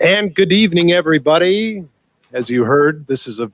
And good evening, everybody. As you heard, this is a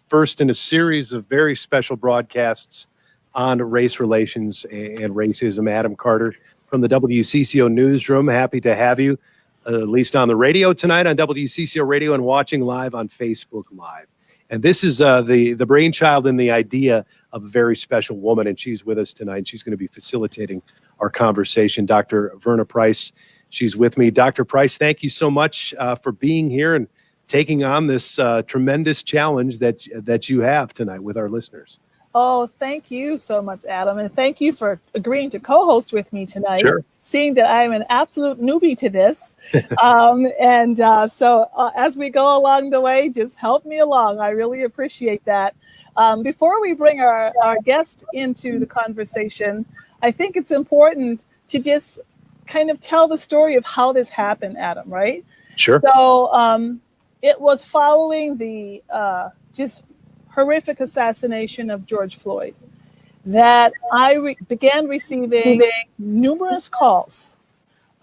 first in a series of very special broadcasts on race relations and racism. Adam Carter from the WCCO newsroom. Happy to have you, at least on the radio tonight on WCCO Radio and watching live on Facebook Live. And this is the brainchild and the idea of a very special woman, and she's with us tonight. She's going to be facilitating our conversation, Dr. Verna Price. She's with me. Dr. Price, thank you so much for being here and taking on this tremendous challenge that you have tonight with our listeners. Oh, thank you so much, Adam. And thank you for agreeing to co-host with me tonight. Sure. Seeing that I'm an absolute newbie to this. So as we go along the way, just help me along. I really appreciate that. Before we bring our guest into the conversation, I think it's important to just kind of tell the story of how this happened, Adam, right? Sure. So it was following the just horrific assassination of George Floyd that I began receiving numerous calls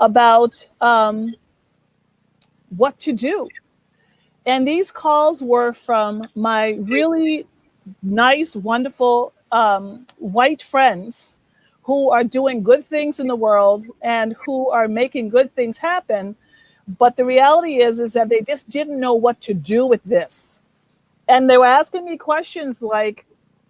about what to do. And these calls were from my really nice, wonderful white friends who are doing good things in the world and who are making good things happen. But the reality is that they just didn't know what to do with this. And they were asking me questions like,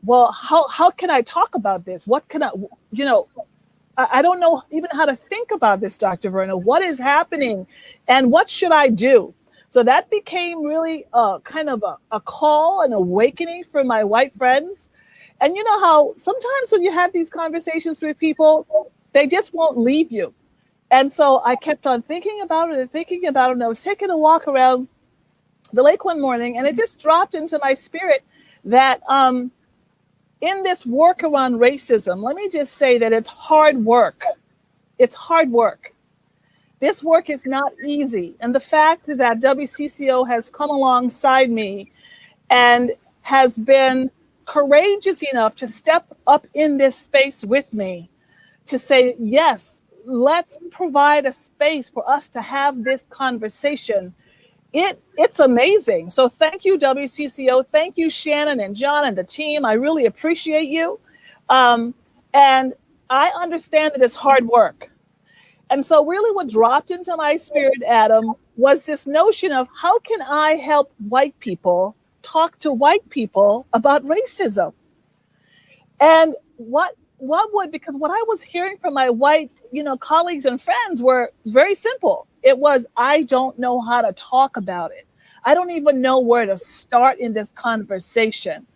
well, how can I talk about this? What can I don't know even how to think about this, Dr. Verna. What is happening and what should I do? So that became really kind of a call, an awakening for my white friends. And you know how sometimes when you have these conversations with people, they just won't leave you. And so I kept on thinking about it. And I was taking a walk around the lake one morning, and it just dropped into my spirit that in this work around racism, let me just say that it's hard work. It's hard work. This work is not easy. And the fact that WCCO has come alongside me and has been courageous enough to step up in this space with me to say, yes, let's provide a space for us to have this conversation. It's amazing. So thank you, WCCO. Thank you, Shannon and John and the team. I really appreciate you. And I understand that it's hard work. And so really what dropped into my spirit, Adam, was this notion of how can I help white people talk to white people about racism? And because what I was hearing from my white, colleagues and friends were very simple. It was, I don't know how to talk about it. I don't even know where to start in this conversation.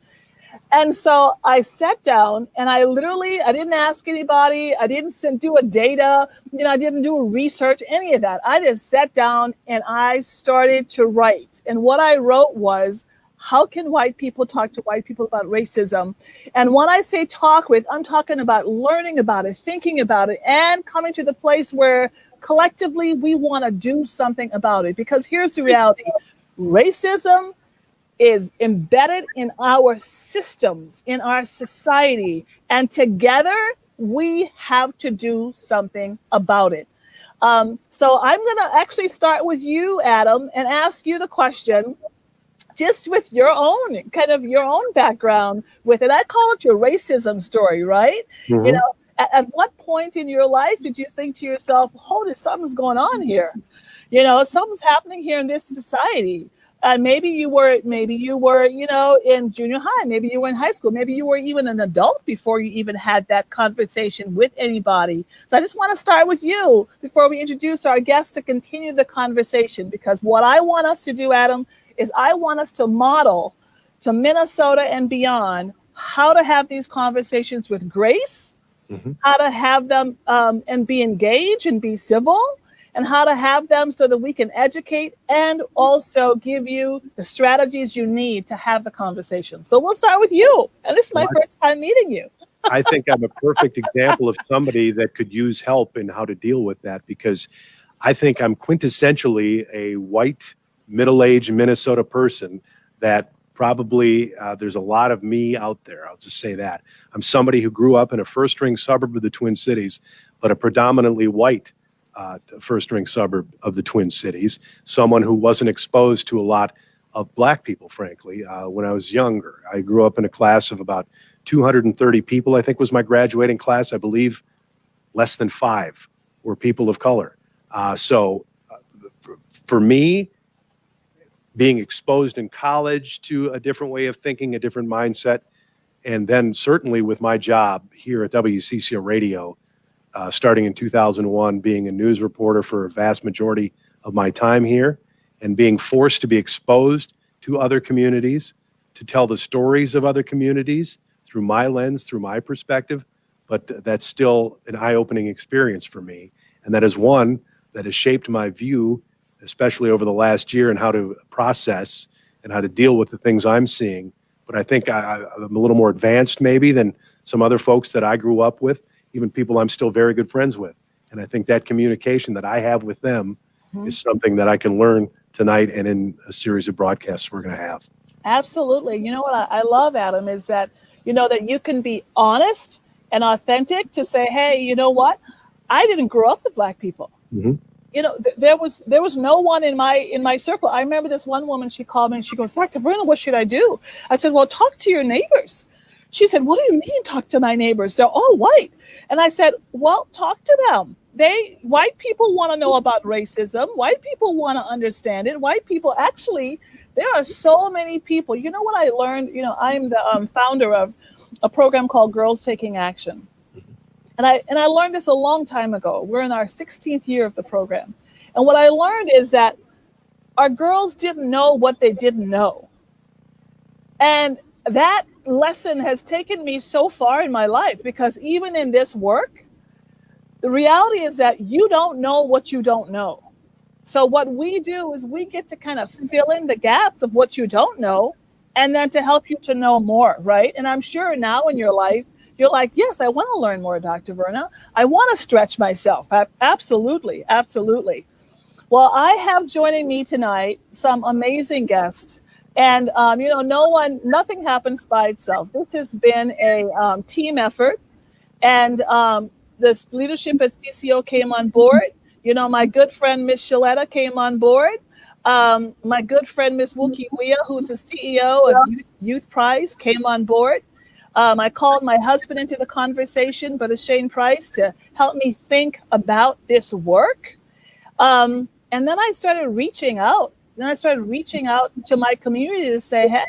And so I sat down and I didn't ask anybody. I didn't do a data, I didn't do a research, any of that. I just sat down and I started to write. And what I wrote was, how can white people talk to white people about racism? And when I say talk with, I'm talking about learning about it, thinking about it, and coming to the place where collectively we want to do something about it. Because here's the reality. Racism is embedded in our systems, in our society, and together we have to do something about it. So I'm going to actually start with you, Adam, and ask you the question, just with your own background with it. I call it your racism story, right? Mm-hmm. At what point in your life did you think to yourself, something's going on here? Something's happening here in this society. Maybe you were, in junior high. Maybe you were in high school. Maybe you were even an adult before you even had that conversation with anybody. So I just want to start with you before we introduce our guest to continue the conversation, because what I want us to do, Adam, is I want us to model to Minnesota and beyond how to have these conversations with grace, mm-hmm. how to have them and be engaged and be civil, and how to have them so that we can educate and also give you the strategies you need to have the conversation. So we'll start with you. And this is my first time meeting you. I think I'm a perfect example of somebody that could use help in how to deal with that, because I think I'm quintessentially a white, middle-aged Minnesota person that probably there's a lot of me out there. I'll just say that. I'm somebody who grew up in a first-ring suburb of the Twin Cities, but a predominantly white first ring suburb of the Twin Cities, someone who wasn't exposed to a lot of black people, frankly, when I was younger. I grew up in a class of about 230 people, I think was my graduating class. I believe less than 5 were people of color. For me, being exposed in college to a different way of thinking, a different mindset, and then certainly with my job here at WCCO Radio, starting in 2001, being a news reporter for a vast majority of my time here, and being forced to be exposed to other communities, to tell the stories of other communities through my lens, through my perspective. But that's still an eye-opening experience for me. And that is one that has shaped my view, especially over the last year, and how to process and how to deal with the things I'm seeing. But I think I'm a little more advanced maybe than some other folks that I grew up with, even people I'm still very good friends with. And I think that communication that I have with them is something that I can learn tonight and in a series of broadcasts we're going to have. Absolutely. You know what I love, Adam, is that, that you can be honest and authentic to say, hey, you know what? I didn't grow up with black people. There was no one in my circle. I remember this one woman, she called me and she goes, Dr. Verna, what should I do? I said, well, talk to your neighbors. She said, what do you mean talk to my neighbors? They're all white. And I said, well, talk to them. White people want to know about racism. White people want to understand it. White people, actually, there are so many people. You know what I learned? I'm the founder of a program called Girls Taking Action. And I learned this a long time ago. We're in our 16th year of the program. And what I learned is that our girls didn't know what they didn't know. And that lesson has taken me so far in my life, because even in this work, the reality is that you don't know what you don't know. So what we do is we get to kind of fill in the gaps of what you don't know, and then to help you to know more, right? And I'm sure now in your life, you're like, yes, I want to learn more, Dr. Verna. I want to stretch myself. Absolutely, absolutely. Well, I have joining me tonight some amazing guests. And, nothing happens by itself. This has been a team effort. And the leadership at CCO came on board. My good friend, Miss Shaletta, came on board. My good friend, Miss Wookie Wea, who's the CEO of Youth Prize, came on board. I called my husband into the conversation, Brother Shane Price, to help me think about this work. And then I started reaching out. To my community to say, hey,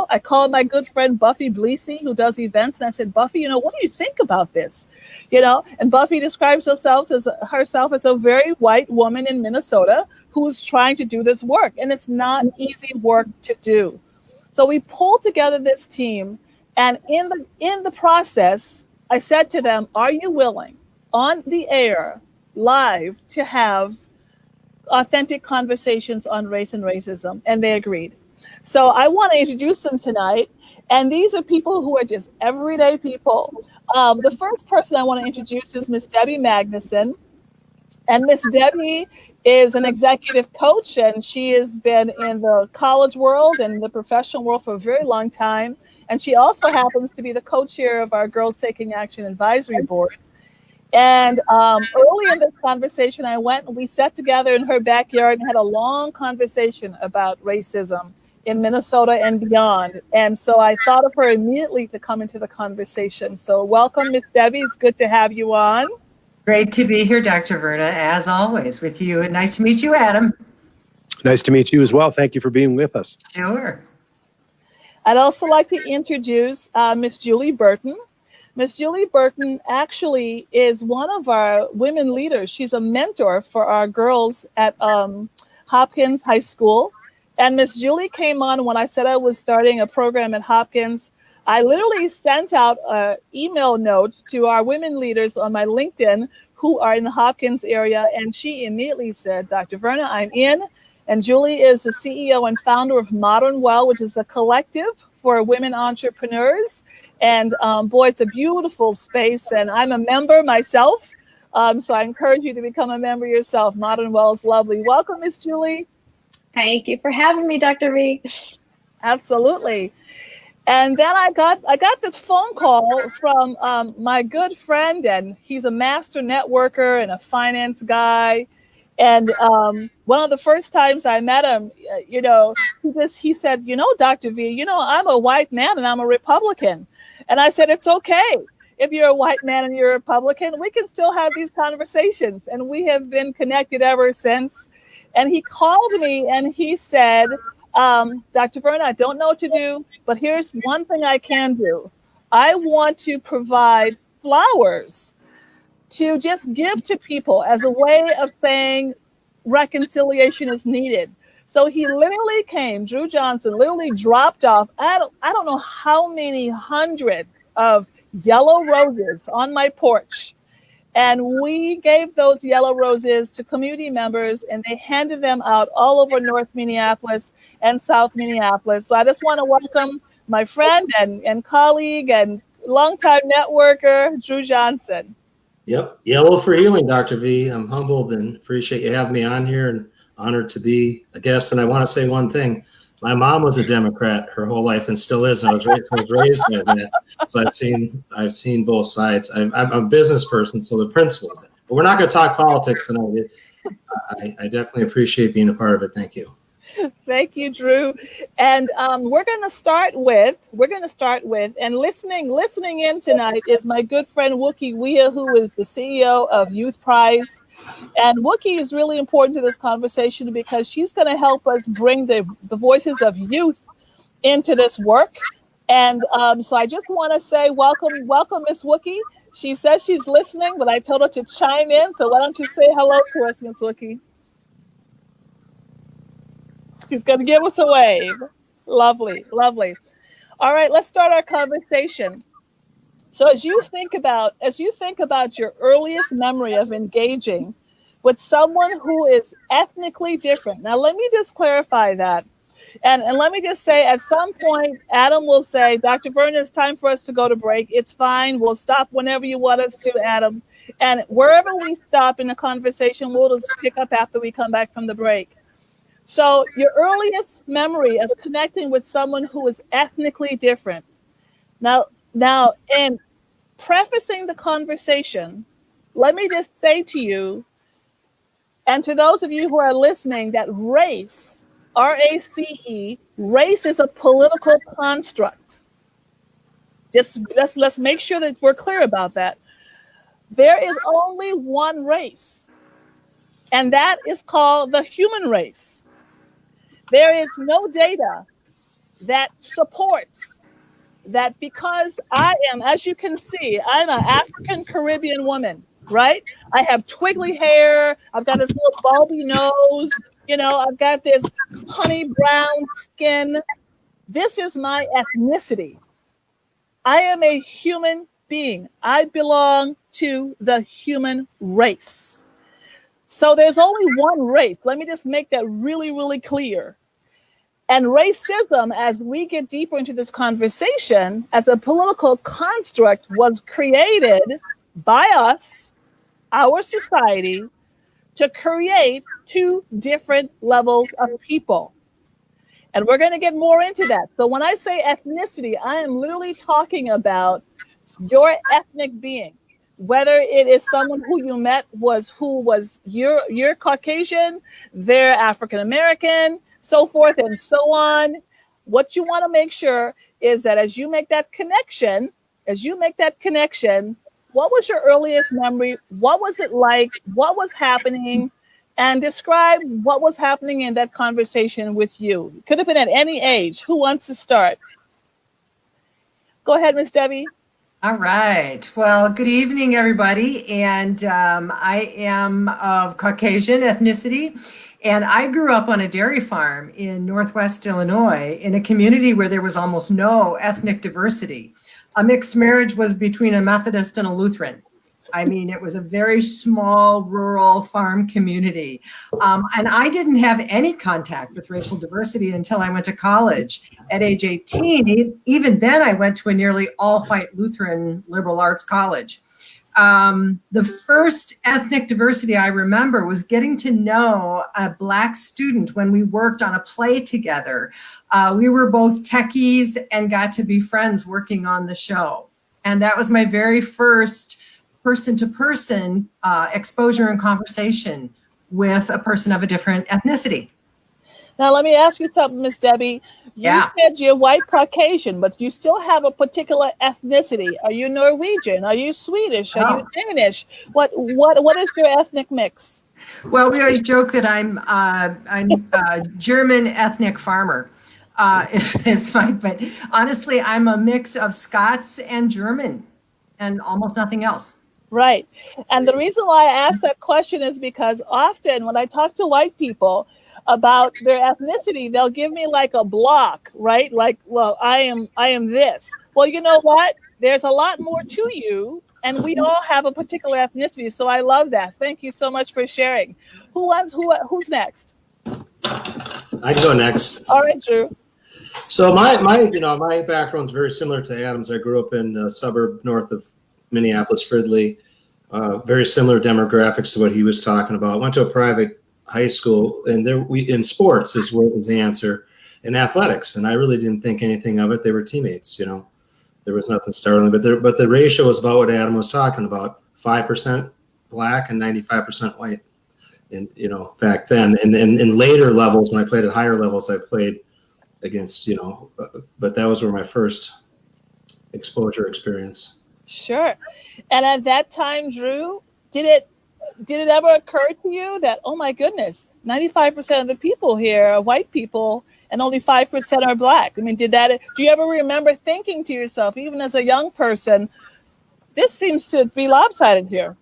I called my good friend Buffy Bleesey, who does events, and I said, Buffy, what do you think about this? And Buffy describes herself as a very white woman in Minnesota who's trying to do this work, and it's not easy work to do. So we pulled together this team, and in the process, I said to them, are you willing on the air, live, to have authentic conversations on race and racism? And they agreed. So I want to introduce them tonight. And these are people who are just everyday people. The first person I want to introduce is Miss Debbie Magnuson. And Miss Debbie is an executive coach, and she has been in the college world and the professional world for a very long time. And she also happens to be the co-chair of our Girls Taking Action Advisory Board. And early in this conversation, we sat together in her backyard and had a long conversation about racism in Minnesota and beyond. And so I thought of her immediately to come into the conversation. So welcome, Miss Debbie. It's good to have you on. Great to be here, Dr. Verna, as always, with you. And nice to meet you, Adam. Nice to meet you as well. Thank you for being with us. Sure. I'd also like to introduce Miss Julie Burton. Miss Julie Burton actually is one of our women leaders. She's a mentor for our girls at Hopkins High School. And Miss Julie came on when I said I was starting a program at Hopkins. I literally sent out an email note to our women leaders on my LinkedIn who are in the Hopkins area. And she immediately said, Dr. Verna, I'm in. And Julie is the CEO and founder of Modern Well, which is a collective for women entrepreneurs. And boy, it's a beautiful space. And I'm a member myself. So I encourage you to become a member yourself. Modern Well is lovely. Welcome, Miss Julie. Thank you for having me, Dr. Reed. Absolutely. And then I got this phone call from my good friend, and he's a master networker and a finance guy. And one of the first times I met him, he said, Dr. V, I'm a white man and I'm a Republican. And I said, it's okay. If you're a white man and you're a Republican, we can still have these conversations. And we have been connected ever since. And he called me and he said, Dr. Verna, I don't know what to do, but here's one thing I can do. I want to provide flowers to just give to people as a way of saying reconciliation is needed. So he literally came, Drew Johnson literally dropped off, I don't know how many hundreds of yellow roses on my porch. And we gave those yellow roses to community members, and they handed them out all over North Minneapolis and South Minneapolis. So I just want to welcome my friend and colleague and longtime networker, Drew Johnson. Yep. Yellow for healing, Dr. V. I'm humbled and appreciate you having me on here and honored to be a guest. And I want to say one thing. My mom was a Democrat her whole life and still is. I was raised by that. So I've seen both sides. I'm a business person, so the principles. But we're not going to talk politics tonight. I definitely appreciate being a part of it. Thank you. Thank you, Drew. And we're going to start with, and listening in tonight is my good friend Wookie Wea, who is the CEO of Youth Prize. And Wookie is really important to this conversation because she's going to help us bring the voices of youth into this work. And so I just want to say welcome, Miss Wookie. She says she's listening, but I told her to chime in. So why don't you say hello to us, Miss Wookie? She's going to give us a wave. Lovely, lovely. All right, let's start our conversation. So as you think about your earliest memory of engaging with someone who is ethnically different. Now, let me just clarify that. And let me just say, at some point, Adam will say, Dr. Verna, it's time for us to go to break. It's fine. We'll stop whenever you want us to, Adam. And wherever we stop in the conversation, we'll just pick up after we come back from the break. So your earliest memory of connecting with someone who is ethnically different. Now, in prefacing the conversation, let me just say to you, and to those of you who are listening, that race, R-A-C-E, race is a political construct. Just let's make sure that we're clear about that. There is only one race, and that is called the human race. There is no data that supports that because I am, as you can see, I'm an African Caribbean woman, right? I have twiggly hair. I've got this little bulby nose. I've got this honey brown skin. This is my ethnicity. I am a human being. I belong to the human race. So there's only one race. Let me just make that really, really clear. And racism, as we get deeper into this conversation, as a political construct, was created by us, our society, to create two different levels of people. And we're going to get more into that. So when I say ethnicity, I am literally talking about your ethnic being, whether it is someone who you met you're Caucasian, they're African American, so forth and so on. What you want to make sure is that as you make that connection, what was your earliest memory? What was it like? What was happening? And describe what was happening in that conversation with you. It could have been at any age. Who wants to start? Go ahead, Miss Debbie. All right. Well, good evening, everybody. And I am of Caucasian ethnicity. And I grew up on a dairy farm in Northwest Illinois in a community where there was almost no ethnic diversity. A mixed marriage was between a Methodist and a Lutheran. I mean, it was a very small rural farm community. And I didn't have any contact with racial diversity until I went to college at age 18. Even then, I went to a nearly all-white Lutheran liberal arts college. The first ethnic diversity I remember was getting to know a Black student when we worked on a play together. We were both techies and got to be friends working on the show. And that was my very first person-to-person exposure and conversation with a person of a different ethnicity. Now, let me ask you something, Miss Debbie. You said you're white Caucasian, but you still have a particular ethnicity. Are you Norwegian? Are you Swedish? Are you Danish? What is your ethnic mix? Well, we always joke that I'm a German ethnic farmer. It's fine, but honestly, I'm a mix of Scots and German, and almost nothing else. Right. And the reason why I ask that question is because often when I talk to white people about their ethnicity, they'll give me like a block, right? Like, well, I am this. Well, you know what? There's a lot more to you, and we all have a particular ethnicity. So I love that. Thank you so much for sharing. Who's next? I can go next. All right, Drew. So my background is very similar to Adam's. I grew up in a suburb north of Minneapolis, Fridley. Very similar demographics to what he was talking about. Went to a private high school, and in sports is what was the answer, in athletics, and I really didn't think anything of it. They were teammates, there was nothing startling, but the ratio was about what Adam was talking about: 5% Black and 95% white. And back then, and in later levels, when I played at higher levels, I played against but that was where my first exposure experience. Sure. And at that time, Drew, did it ever occur to you that, oh my goodness, 95% of the people here are white people and only 5% are Black? I mean, do you ever remember thinking to yourself, even as a young person, this seems to be lopsided here?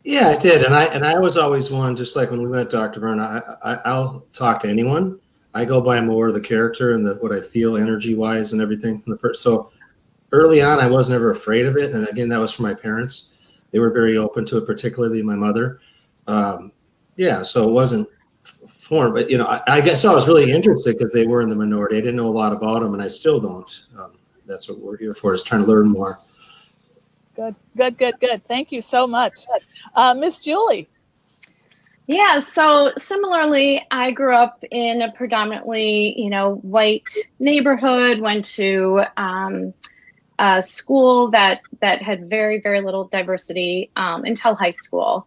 Yeah, I did. And I was always one, just like when we met Dr. Verna, I'll talk to anyone. I go by more the character and what I feel energy wise and everything from the person. So early on, I was never afraid of it. And again, that was from my parents. They were very open to it, particularly my mother. So it wasn't foreign, but I guess I was really interested because they were in the minority. I didn't know a lot about them, and I still don't. That's what we're here for, is trying to learn more. Good. Thank you so much. Miss Julie. Yeah, so similarly, I grew up in a predominantly, white neighborhood, went to a school that had very, very little diversity until high school.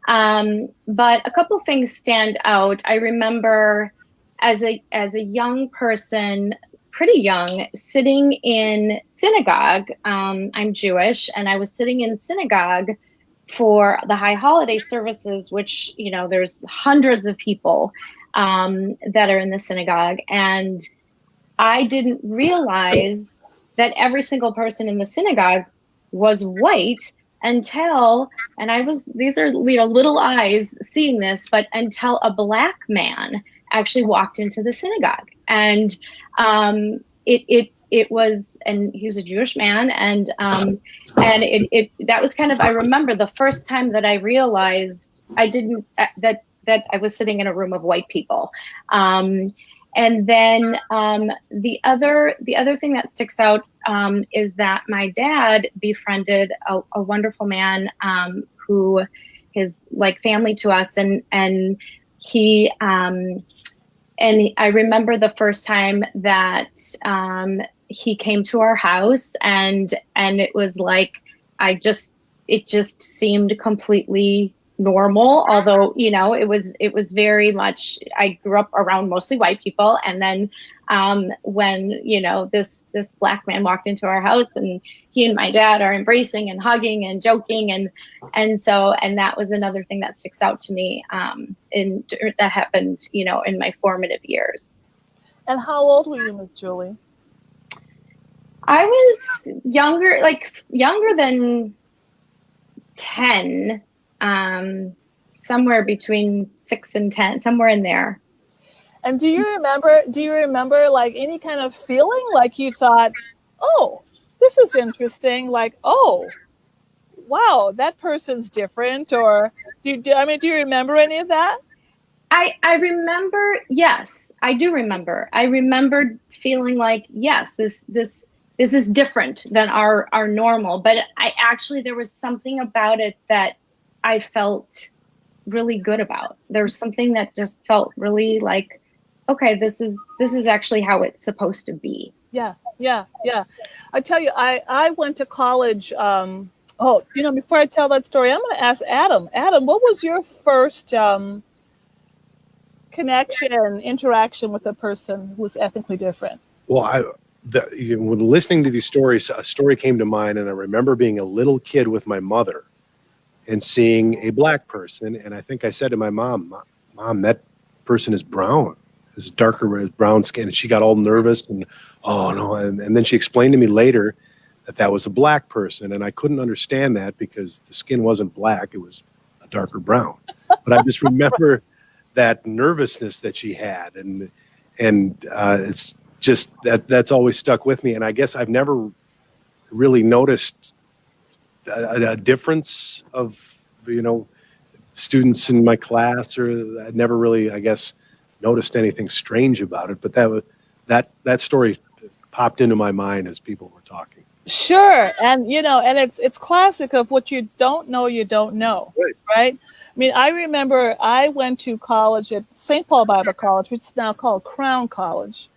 But a couple things stand out. I remember as a young person, pretty young, sitting in synagogue. I'm Jewish, and I was sitting in synagogue for the high holiday services, which, there's hundreds of people that are in the synagogue. And I didn't realize that every single person in the synagogue was white until, these are little eyes seeing this, but until a Black man actually walked into the synagogue. And it was, and he was a Jewish man, and that was kind of, I remember the first time that I realized that I was sitting in a room of white people. And then the other thing that sticks out is that my dad befriended a wonderful man who is like family to us, and he and I remember the first time that he came to our house, and it was like it just seemed completely normal, although it was very much, I grew up around mostly white people, and then when this Black man walked into our house, and he and my dad are embracing and hugging and joking, and that was another thing that sticks out to me that happened in my formative years. And how old were you, Miss Julie? I was younger than 10. Somewhere between 6 and 10, somewhere in there. And do you remember like any kind of feeling, like you thought, oh, this is interesting, like, oh, wow, that person's different? Or do you remember any of that? I remember, yes, I do remember. I remembered feeling like, yes, this this is different than our normal. But there was something about it that I felt really good about. There was something that just felt really like, okay, this is actually how it's supposed to be. Yeah. I tell you, I went to college. Before I tell that story, I'm going to ask Adam. Adam, what was your first interaction with a person who was ethnically different? Well, when listening to these stories, a story came to mind, and I remember being a little kid with my mother and seeing a black person, and I think I said to my mom, that person is brown, is darker, brown skin, and she got all nervous, and oh no, and then she explained to me later that was a black person, and I couldn't understand that because the skin wasn't black, it was a darker brown. But I just remember that nervousness that she had, and it's just that's always stuck with me. And I guess I've never really noticed a difference of students in my class, or I never really, I guess, noticed anything strange about it. But that story popped into my mind as people were talking. Sure, and and it's classic of what you don't know, right? I mean, I remember I went to college at St. Paul Bible College, which is now called Crown College.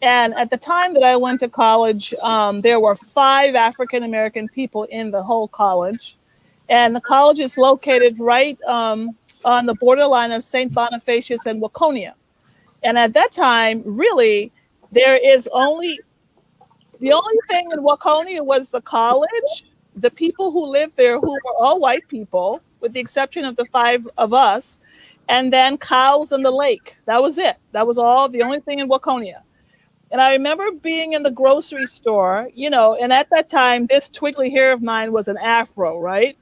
And at the time that I went to college, there were 5 African-American people in the whole college. And the college is located right on the borderline of St. Bonifacius and Waconia. And at that time, really, the only thing in Waconia was the college, the people who lived there who were all white people, with the exception of the 5 of us, and then cows and the lake. That was it. That was the only thing in Waconia. And I remember being in the grocery store, and at that time, this twiggly hair of mine was an afro, right?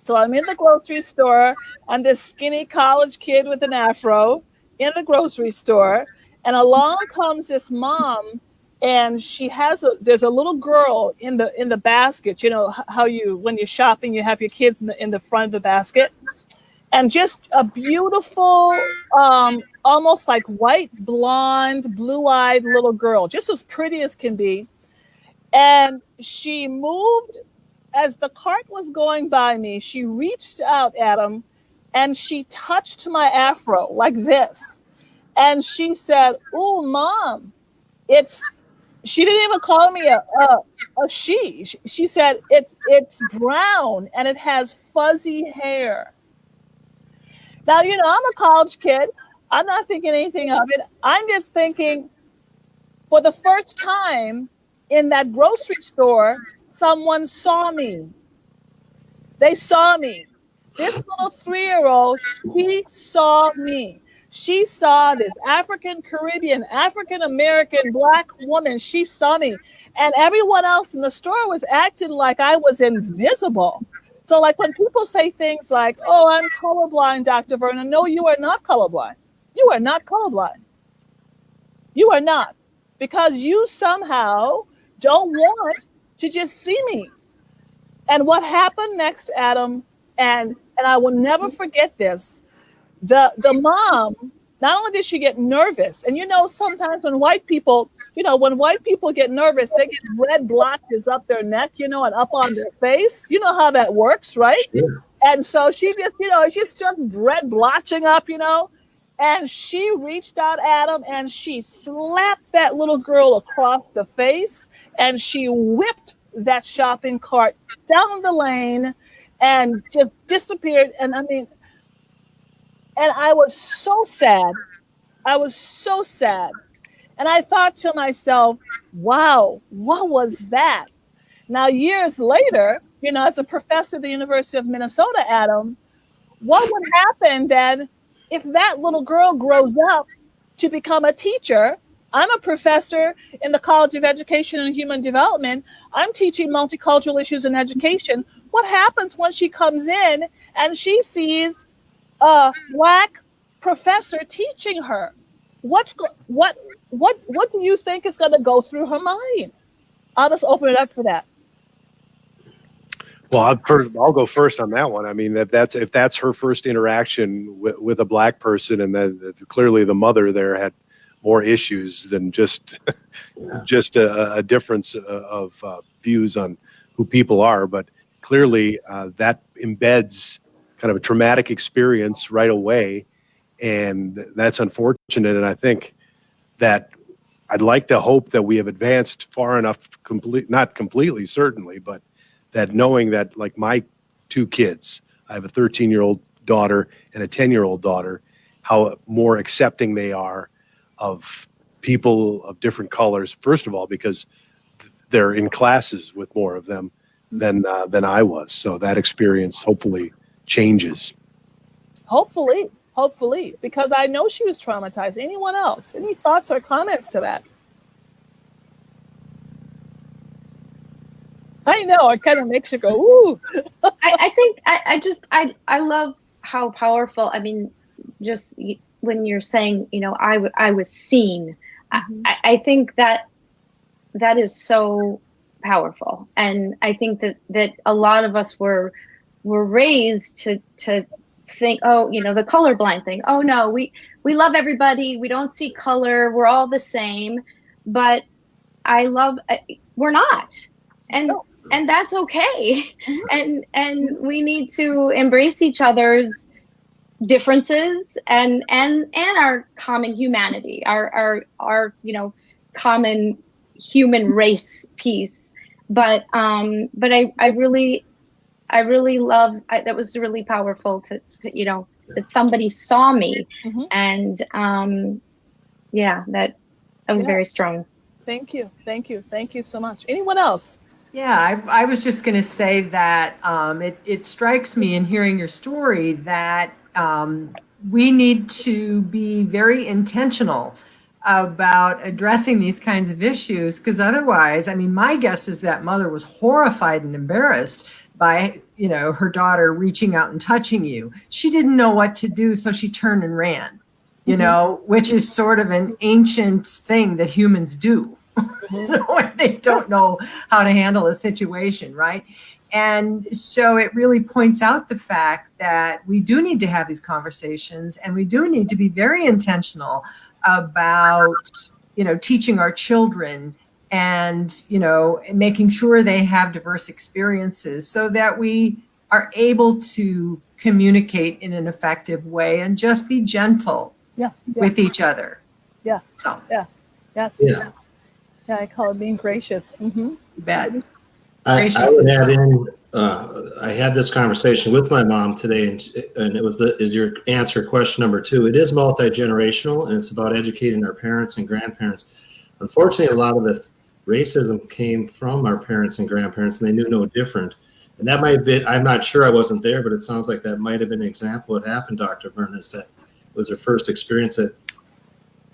So I'm in the grocery store. I'm this skinny college kid with an afro in the grocery store. And along comes this mom, and there's a little girl in the basket. How when you're shopping, you have your kids in the front of the basket. And just a beautiful, almost like white, blonde, blue-eyed little girl, just as pretty as can be. And she moved, as the cart was going by me, she reached out, Adam, and she touched my afro like this. And she said, "Oh, Mom, she didn't even call me a she. She said, it's brown and it has fuzzy hair." Now, I'm a college kid. I'm not thinking anything of it. I'm just thinking, for the first time in that grocery store, someone saw me. They saw me. This little 3-year-old, she saw me. She saw this African Caribbean, African American Black woman. She saw me. And everyone else in the store was acting like I was invisible. So like when people say things like, "Oh, I'm colorblind, Dr. Verna." No, you are not colorblind. You are not colorblind. You are not. Because you somehow don't want to just see me. And what happened next, Adam, and I will never forget this, the mom, not only did she get nervous, and sometimes when white people get nervous, they get red blotches up their neck, and up on their face. You know how that works, right? Sure. And so she just started red blotching up, and she reached out at him and she slapped that little girl across the face, and she whipped that shopping cart down the lane and just disappeared. And I was so sad. I was so sad. And I thought to myself, wow, what was that? Now, years later, as a professor at the University of Minnesota, Adam, what would happen then if that little girl grows up to become a teacher? I'm a professor in the College of Education and Human Development. I'm teaching multicultural issues in education. What happens when she comes in and she sees a Black professor teaching her? What do you think is going to go through her mind? I'll just open it up for that. Well, I'll go first on that one. I mean, if that's her first interaction with a Black person, and that clearly the mother there had more issues than just just a difference of views on who people are. But clearly, that embeds kind of a traumatic experience right away, and that's unfortunate. And I think that I'd like to hope that we have advanced far enough, not completely, certainly, but that knowing that, like my two kids, I have a 13-year-old daughter and a 10-year-old daughter, how more accepting they are of people of different colors, first of all, because they're in classes with more of them than I was. So that experience hopefully changes. Hopefully, because I know she was traumatized. Anyone else? Any thoughts or comments to that? I know, it kind of makes you go, ooh. I think I love how powerful, I mean, just when you're saying, you know, I was seen, I think that is so powerful. And I think that a lot of us were raised to think, oh, you know, the colorblind thing. Oh no, we love everybody. We don't see color. We're all the same. But we're not. And that's okay. And we need to embrace each other's differences and our common humanity, our you know, common human race piece. But I really love, that was really powerful to you know, that somebody saw me. And yeah, that was very strong. Thank you so much. Anyone else? Yeah, I was just going to say that it strikes me in hearing your story that we need to be very intentional about addressing these kinds of issues, because otherwise, I mean, my guess is that mother was horrified and embarrassed by, you know, her daughter reaching out and touching you. She didn't know what to do, so she turned and ran, you know, which is sort of an ancient thing that humans do. When they don't know how to handle a situation, right? And so it really points out the fact that we do need to have these conversations, and we do need to be very intentional about, you know, teaching our children and, you know, making sure they have diverse experiences so that we are able to communicate in an effective way and just be gentle with each other. Yeah. So. Yeah. Yes. Yeah. Yes. Yeah, I call it being gracious. You bet. I would add in, I had this conversation with my mom today, and it was is your answer question number 2. It is multi-generational, and it's about educating our parents and grandparents. Unfortunately, a lot of the racism came from our parents and grandparents, and they knew no different. And that might have been, I'm not sure, I wasn't there, but it sounds like that might have been an example. What happened, Dr. Verna, is that it was her first experience that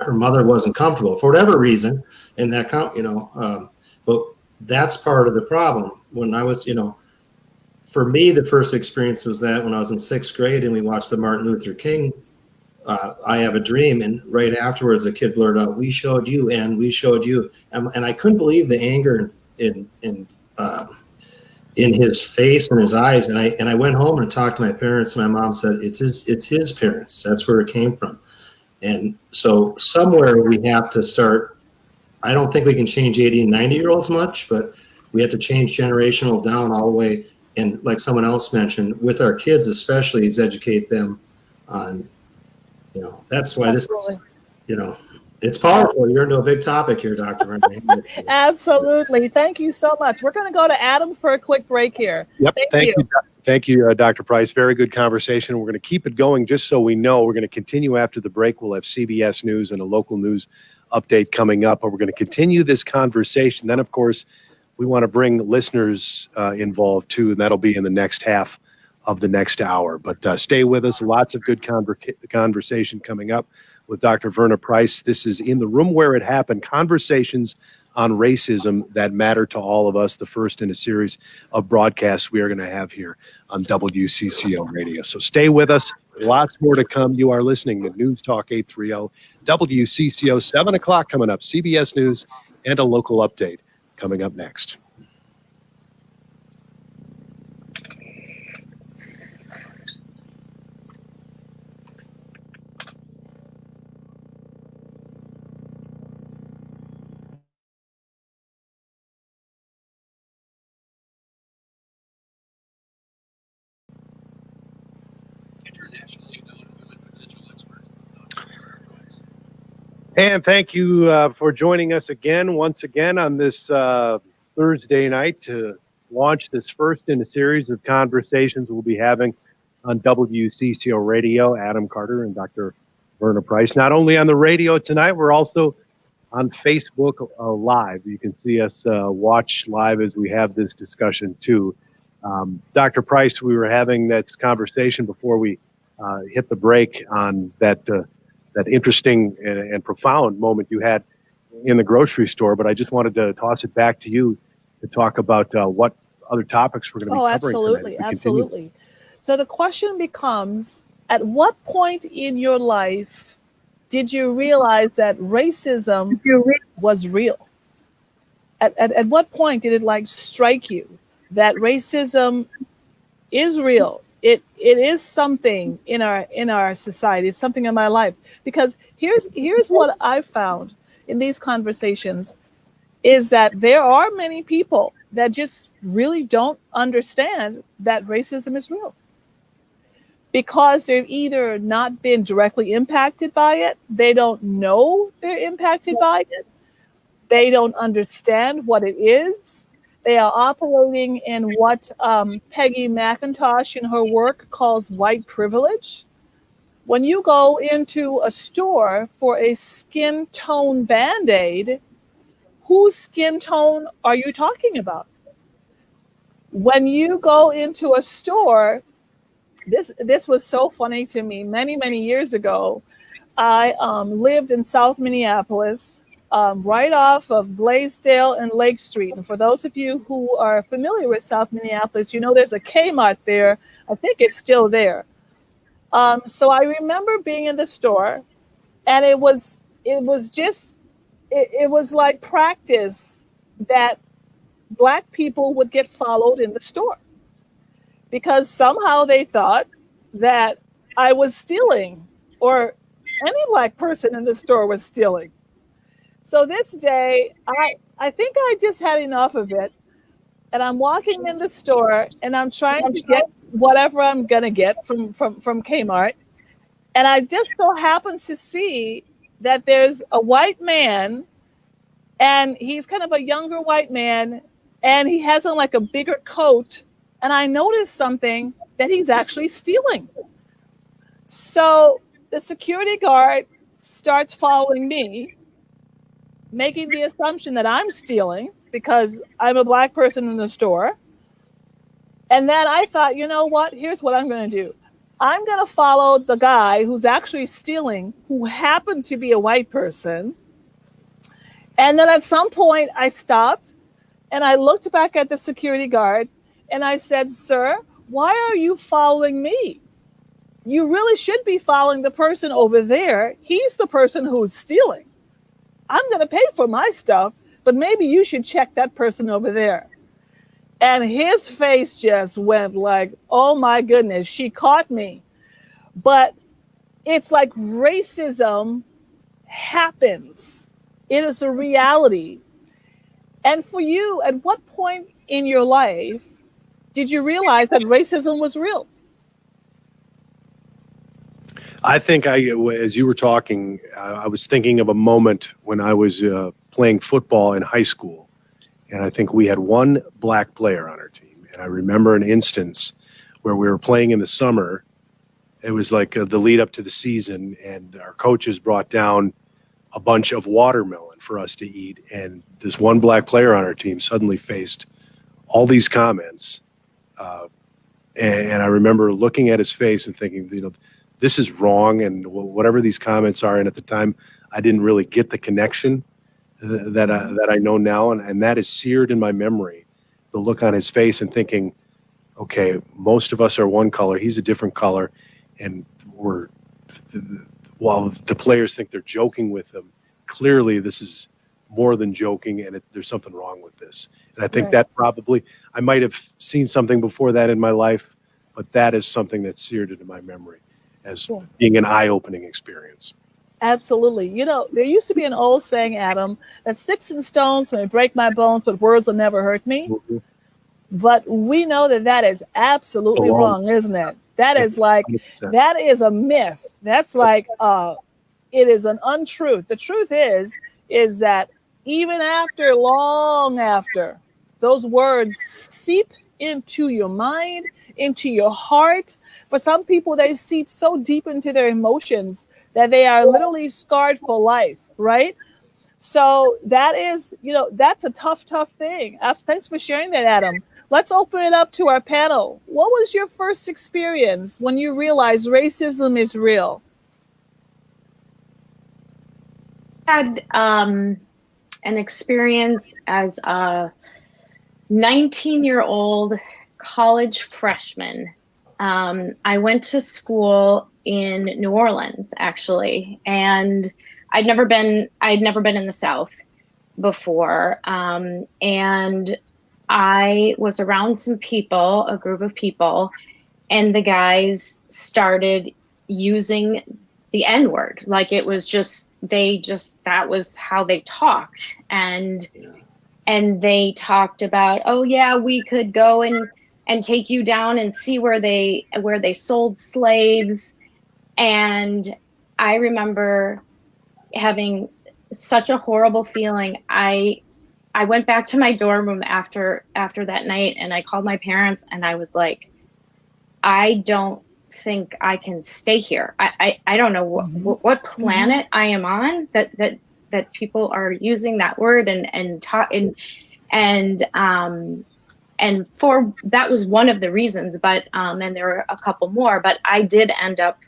her mother wasn't comfortable for whatever reason, and that, you know, but that's part of the problem. When I was, you know, for me, the first experience was that when I was in 6th grade and we watched the Martin Luther King, I Have a Dream, and right afterwards a kid blurted out, "We showed you, and we showed you," and I couldn't believe the anger in his face and his eyes. And I went home and talked to my parents, and my mom said, it's his parents. That's where it came from. And so somewhere we have to start. I don't think we can change 80 and 90-year-olds much, but we have to change generational down all the way. And like someone else mentioned, with our kids especially, is educate them on, you know, that's why this is, you know, it's powerful. You're into a big topic here, Dr. Verna. Absolutely. Thank you so much. We're going to go to Adam for a quick break here. Yep. Thank you, Dr. Price. Very good conversation. We're going to keep it going just so we know. We're going to continue after the break. We'll have CBS News and a local news update coming up, but we're going to continue this conversation. Then, of course, we want to bring listeners involved too, and that'll be in the next half of the next hour. But stay with us. Lots of good conversation coming up with Dr. Verna Price. This is In the Room Where It Happened, conversations on racism that matter to all of us, the first in a series of broadcasts we are going to have here on WCCO Radio. So stay with us. Lots more to come. You are listening to News Talk 830 WCCO, 7 o'clock coming up, CBS News and a local update coming up next. And thank you for joining us once again on this Thursday night to launch this first in a series of conversations we'll be having on WCCO Radio. Adam Carter and Dr. Verna Price. Not only on the radio tonight, we're also on Facebook Live. You can see us watch live as we have this discussion too. Dr. Price, we were having that conversation before we hit the break on that interesting and profound moment you had in the grocery store, but I just wanted to toss it back to you to talk about what other topics we're going to be covering absolutely, tonight. Absolutely. So the question becomes, at what point in your life did you realize that racism was real? At what point did it strike you that racism is real? It is something in our society. It's something in my life. Because here's what I've found in these conversations is that there are many people that just really don't understand that racism is real. Because they've either not been directly impacted by it, they don't know they're impacted by it, they don't understand what it is. They are operating in what Peggy McIntosh in her work calls white privilege. When you go into a store for a skin tone Band-Aid, whose skin tone are you talking about? When you go into a store, this was so funny to me. Many, many years ago, I lived in South Minneapolis, right off of Blaisdell and Lake Street. And for those of you who are familiar with South Minneapolis, you know there's a Kmart there. I think it's still there. So I remember being in the store, and it was like practice that Black people would get followed in the store, because somehow they thought that I was stealing, or any Black person in the store was stealing. So this day, I think I just had enough of it. And I'm walking in the store and I'm trying to get whatever I'm going to get from Kmart. And I just so happen to see that there's a white man, and he's kind of a younger white man, and he has on a bigger coat. And I noticed something, that he's actually stealing. So the security guard starts following me, making the assumption that I'm stealing because I'm a Black person in the store. And then I thought, you know what? Here's what I'm going to do. I'm going to follow the guy who's actually stealing, who happened to be a white person. And then at some point I stopped and I looked back at the security guard and I said, "Sir, why are you following me? You really should be following the person over there. He's the person who's stealing. I'm going to pay for my stuff, but maybe you should check that person over there." And his face just went like, oh my goodness, she caught me. But it's like racism happens. It is a reality. And for you, at what point in your life did you realize that racism was real? I think as you were talking, I was thinking of a moment when I was playing football in high school. And I think we had one Black player on our team. And I remember an instance where we were playing in the summer. It was like the lead up to the season, and our coaches brought down a bunch of watermelon for us to eat. And this one Black player on our team suddenly faced all these comments. And I remember looking at his face and thinking, this is wrong. And whatever these comments are. And at the time, I didn't really get the connection that I know now. And that is seared in my memory, the look on his face and thinking, okay, most of us are one color. He's a different color. And while the players think they're joking with him, clearly this is more than joking, and there's something wrong with this. And I think Right. that probably, I might have seen something before that in my life, but that is something that's seared into my memory as Cool. being an eye-opening experience. Absolutely. There used to be an old saying, Adam, that sticks and stones may break my bones, but words will never hurt me. Mm-hmm. But we know that is absolutely Wrong. wrong, isn't it? That is like, 100%. that is a myth. That's like, it is an untruth. The truth is that even after, long after, those words seep into your mind, into your heart. For some people, they seep so deep into their emotions that they are literally scarred for life, right? So that is, that's a tough, tough thing. Thanks for sharing that, Adam. Let's open it up to our panel. What was your first experience when you realized racism is real? Had an experience as a 19-year-old college freshman. I went to school in New Orleans, actually, and I'd never been in the South before. And I was around some people, a group of people, and the guys started using the N-word. Like it was that was how they talked. And they talked about, oh yeah, we could go and take you down and see where they sold slaves. And I remember having such a horrible feeling. I went back to my dorm room after that night, and I called my parents, and I was like, I don't think I can stay here. I don't know what planet I am on that people are using that word and for that was one of the reasons, but and there were a couple more, but I did end up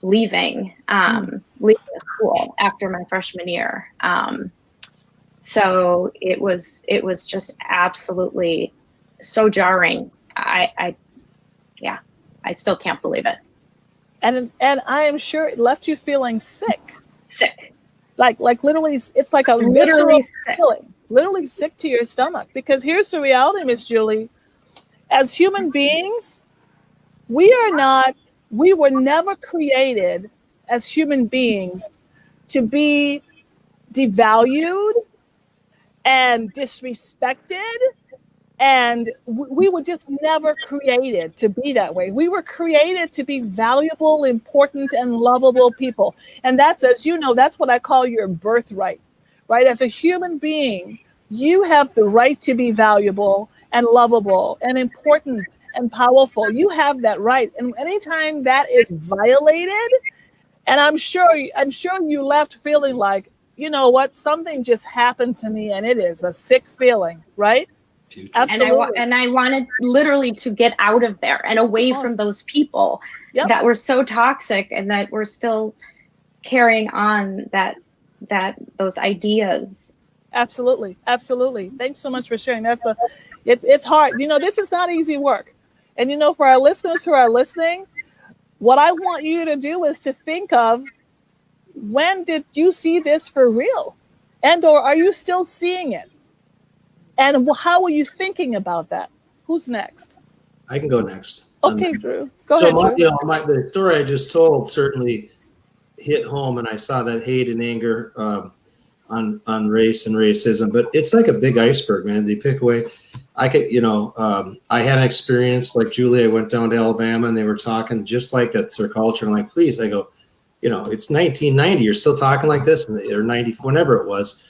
leaving the school after my freshman year. So it was just absolutely so jarring. I still can't believe it. And I am sure it left you feeling sick. Like literally, it's like a Literally visceral feeling, literally sick to your stomach. Because here's the reality, Miss Julie. As human beings, we were never created as human beings to be devalued and disrespected. And we were just never created to be that way. We were created to be valuable, important, and lovable people. And that's, as you know, that's what I call your birthright, right? As a human being, you have the right to be valuable and lovable and important and powerful. You have that right. And anytime that is violated, and I'm sure you left feeling like, you know what, something just happened to me, and it is a sick feeling, right? Absolutely. And I wanted literally to get out of there and away from those people that were so toxic and that were still carrying on those ideas. Absolutely. Thanks so much for sharing. It's hard. This is not easy work. And for our listeners who are listening, what I want you to do is to think of, when did you see this for real? And or are you still seeing it? And how are you thinking about that? Who's next? I can go next. Okay, Drew. Go ahead, Drew. The story I just told certainly hit home, and I saw that hate and anger on race and racism. But it's like a big iceberg, man. They pick away. I could, I had an experience like Julie. I went down to Alabama, and they were talking just like that's their culture. I'm like, please, I go, it's 1990. You're still talking like this, or 90, whenever it was.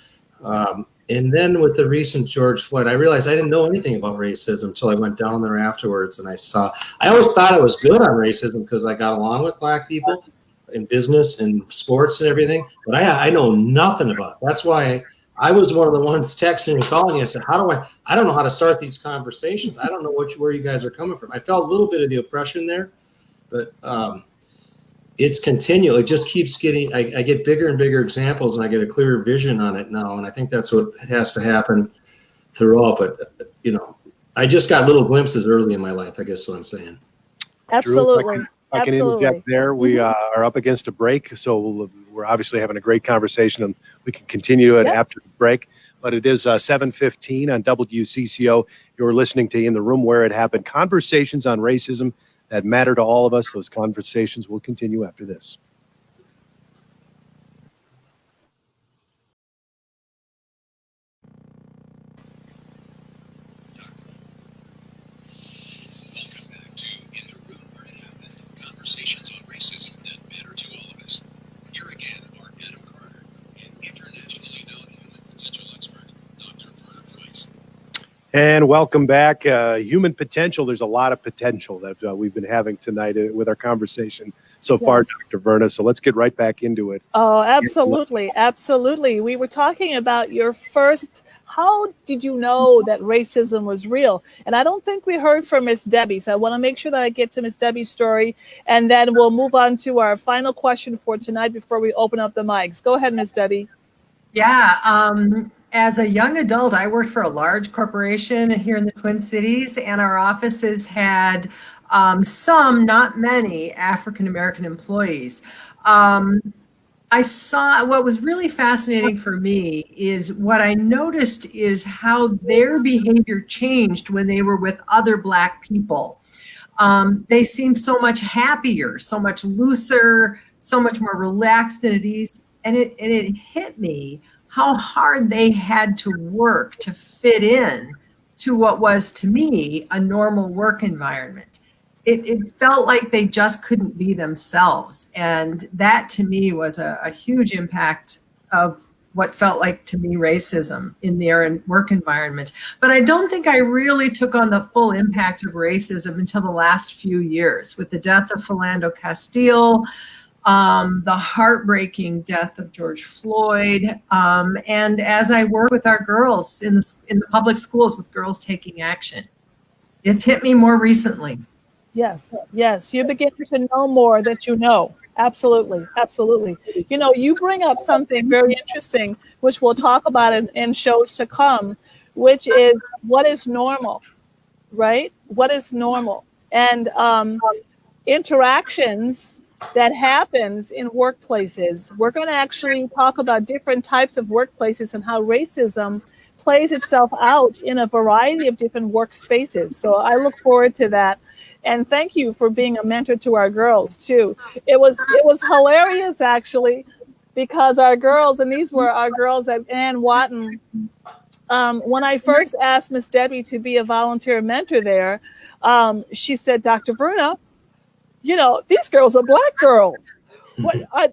And then with the recent George Floyd, I realized I didn't know anything about racism until I went down there afterwards. And I always thought I was good on racism because I got along with Black people in business and sports and everything. But I know nothing about it. That's why I was one of the ones texting and calling you. I said, I don't know how to start these conversations. I don't know where you guys are coming from. I felt a little bit of the oppression there, but it's continual. It just keeps getting, I get bigger and bigger examples, and I get a clearer vision on it now. And I think that's what has to happen throughout. But, I just got little glimpses early in my life, I guess is what I'm saying. Absolutely. Drew, if I can interject there. We are up against a break, so we're obviously having a great conversation, and we can continue it after the break. But it is 7:15 on WCCO. You're listening to In the Room Where It Happened, conversations on racism that matter to all of us. Those conversations will continue after this. Welcome back to In the Room Where It Happened. And welcome back. Human potential. There's a lot of potential that we've been having tonight with our conversation so far, Dr. Verna. So let's get right back into it. Oh, absolutely. Absolutely. We were talking about your first, how did you know that racism was real? And I don't think we heard from Miss Debbie. So I want to make sure that I get to Miss Debbie's story, and then we'll move on to our final question for tonight before we open up the mics. Go ahead, Miss Debbie. Yeah, as a young adult, I worked for a large corporation here in the Twin Cities, and our offices had some, not many, African-American employees. I saw, what was really fascinating for me is what I noticed is how their behavior changed when they were with other Black people. They seemed so much happier, so much looser, so much more relaxed and at ease. And it hit me how hard they had to work to fit in to what was, to me, a normal work environment. It felt like they just couldn't be themselves. And that, to me, was a huge impact of what felt like, to me, racism in their work environment. But I don't think I really took on the full impact of racism until the last few years, with the death of Philando Castile, the heartbreaking death of George Floyd, and as I work with our girls in the public schools with Girls Taking Action. It's hit me more recently. Yes, yes. You begin to know more that you know. Absolutely, absolutely. You know, you bring up something very interesting, which we'll talk about in shows to come, which is what is normal, right? What is normal? And interactions that happens in workplaces. We're going to actually talk about different types of workplaces and how racism plays itself out in a variety of different workspaces. So I look forward to that. And thank you for being a mentor to our girls too. It was hilarious actually, because our girls, and these were our girls at Ann Watton, when I first asked Miss Debbie to be a volunteer mentor there, she said, Dr. Verna, you know, these girls are Black girls. What are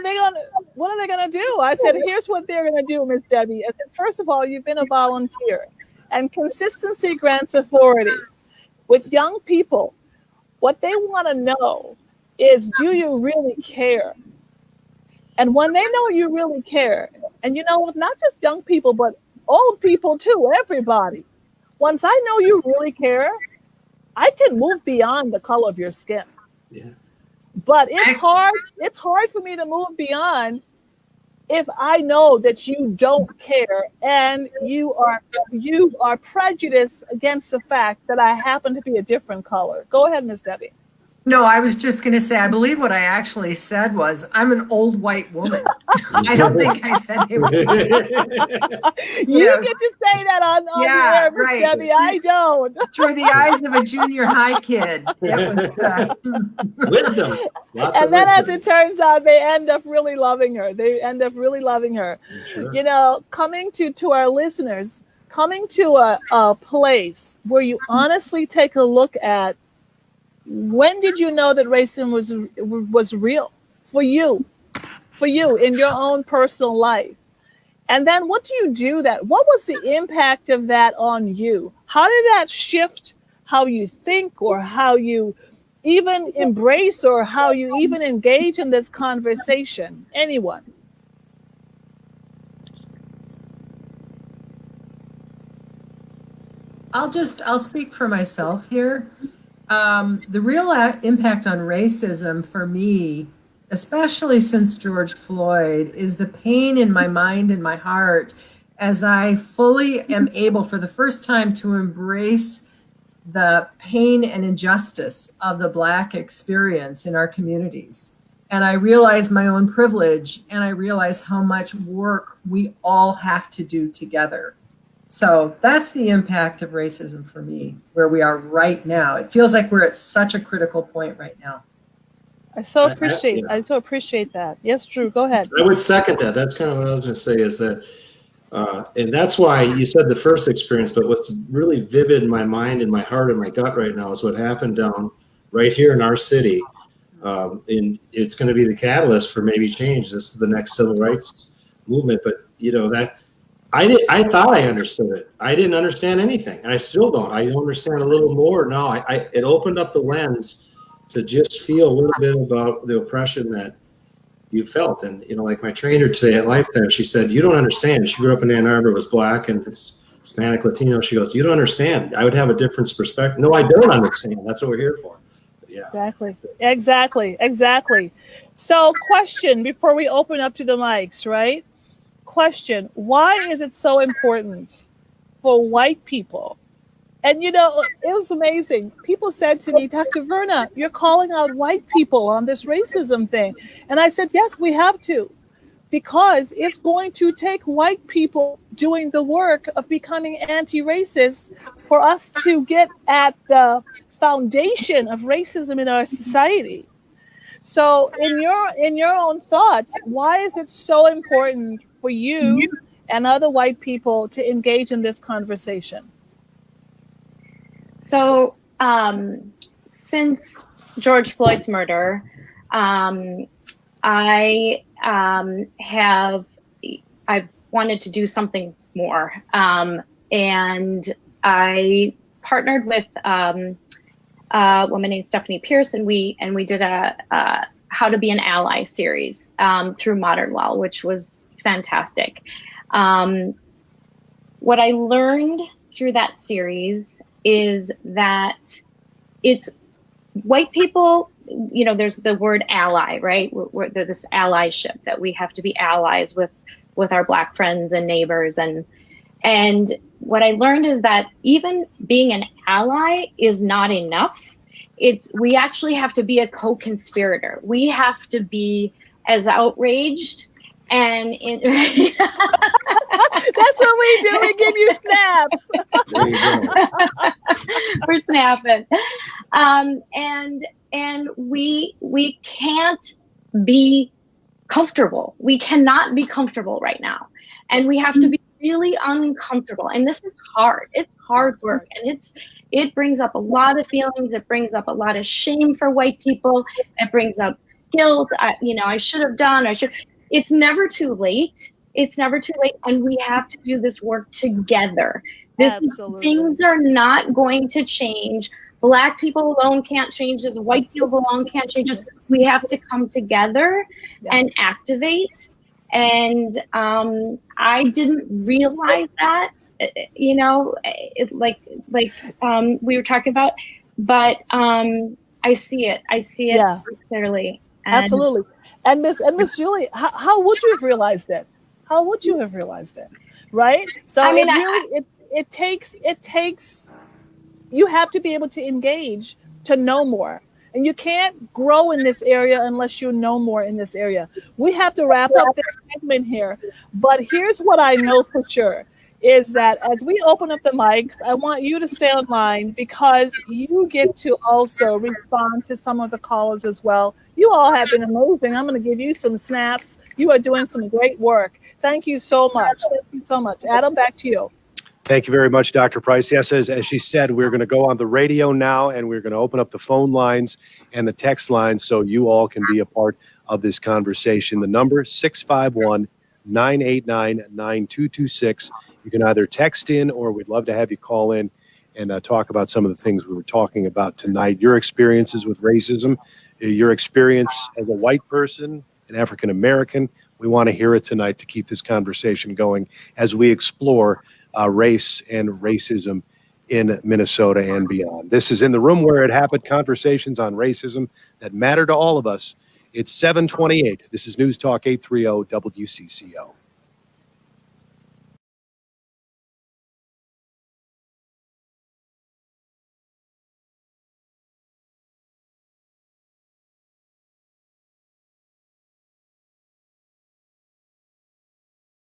they gonna do? I said, here's what they're gonna do, Miss Debbie. I said, first of all, you've been a volunteer, and consistency grants authority. With young people, what they want to know is, do you really care? And when they know you really care, and you know, not just young people, but old people too, everybody. Once I know you really care, I can move beyond the color of your skin. Yeah. But it's hard for me to move beyond if I know that you don't care and you are prejudiced against the fact that I happen to be a different color. Go ahead, Miss Debbie. No, I was just going to say, I believe what I actually said was, I'm an old white woman. I don't think I said they were. You get to say that on the air, Miss right. Debbie. I don't. Through the eyes of a junior high kid. It was Wisdom. And then, as it turns out, they end up really loving her. Sure. You know, coming to our listeners, coming to a place where you honestly take a look at, when did you know that racism was real for you in your own personal life? And then what do you do that? What was the impact of that on you? How did that shift how you think, or how you even embrace, or how you even engage in this conversation? Anyone? I'll speak for myself here. The real impact on racism for me, especially since George Floyd, is the pain in my mind and my heart as I fully am able for the first time to embrace the pain and injustice of the Black experience in our communities. And I realize my own privilege, and I realize how much work we all have to do together. So that's the impact of racism for me, where we are right now. It feels like we're at such a critical point right now. I so appreciate that. Yes, Drew, go ahead. I would second that. That's kind of what I was going to say, is that, and that's why you said the first experience, but what's really vivid in my mind and my heart and my gut right now is what happened down right here in our city. And it's going to be the catalyst for maybe change. This is the next civil rights movement, but you know, that I thought I understood it. I didn't understand anything, and I still don't. I understand a little more now. It opened up the lens to just feel a little bit about the oppression that you felt. And, like my trainer today at Lifetime, she said, you don't understand. She grew up in Ann Arbor, was Black and it's Hispanic Latino. She goes, you don't understand. I would have a different perspective. No, I don't understand. That's what we're here for. But yeah. Exactly. So question before we open up to the mics, right? Question, why is it so important for white people? And it was amazing. People said to me, Dr. Verna, you're calling out white people on this racism thing. And I said, yes, we have to, because it's going to take white people doing the work of becoming anti-racist for us to get at the foundation of racism in our society. So in your own thoughts, why is it so important for you and other white people to engage in this conversation? So since George Floyd's murder, I've wanted to do something more, and I partnered with a woman named Stephanie Pierce, and we did a How to Be an Ally series through Modern Law, which was fantastic. What I learned through that series is that it's white people, there's the word ally, right? There's this allyship, that we have to be allies with our Black friends and neighbors. And what I learned is that even being an ally is not enough. We actually have to be a co-conspirator. We have to be as outraged and that's what we do. We give you snaps. There you go. We're snapping. And we can't be comfortable. We cannot be comfortable right now. And we have to be really uncomfortable. And this is hard. It's hard work. And it brings up a lot of feelings. It brings up a lot of shame for white people. It brings up guilt. I should have done. It's never too late. It's never too late. And we have to do this work together. Things are not going to change. Black people alone can't change this. White people alone can't change this. We have to come together and activate. And I didn't realize that, we were talking about, but I see it. I see it clearly. And absolutely. And Miss Julie, how would you have realized it? How would you have realized it? Right? So it takes you have to be able to engage to know more. And you can't grow in this area unless you know more in this area. We have to wrap up this segment here. But here's what I know for sure is that as we open up the mics, I want you to stay online because you get to also respond to some of the callers as well. You all have been amazing. I'm going to give you some snaps. You are doing some great work. Thank you so much. Thank you so much. Adam, back to you. Thank you very much, Dr. Price. Yes, as she said, we're going to go on the radio now, and we're going to open up the phone lines and the text lines so you all can be a part of this conversation. The number 651-989-9226. You can either text in or we'd love to have you call in and talk about some of the things we were talking about tonight. Your experiences with racism, your experience as a white person, an African American. We want to hear it tonight to keep this conversation going as we explore race and racism in Minnesota and beyond. This is In the Room Where It Happened, conversations on racism that matter to all of us. It's 7:28. This is News Talk 830 WCCO.